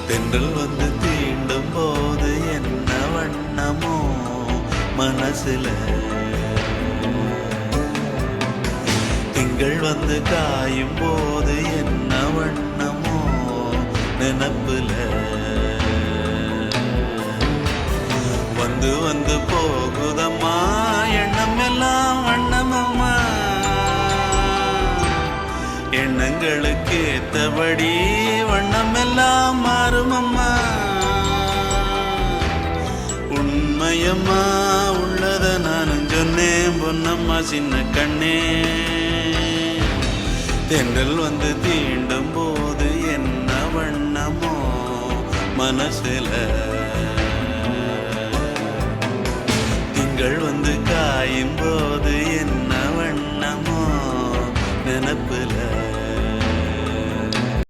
தென்றல் வந்து தீண்டும் போது என்ன வண்ணமோ மனசுல, திங்கள் வந்து காயும் போது என்ன வண்ணமோ நினப்புல, வந்து வந்து போகுதம்மா எண்ணம் எல்லாம் வண்ணமம்மா, எண்ணங்களுக்கு ஏத்தபடி வண்ணம் எல்லாம் மாறுமம்மா. உண்மையம்மா உள்ளத நானும் சொன்னேன் பொன்னம்மா சின்ன கண்ணே, தென்றல் வந்து தீண்டும் போது என்ன வண்ணமோ மனசுல, திங்கள் வந்து காயும் போது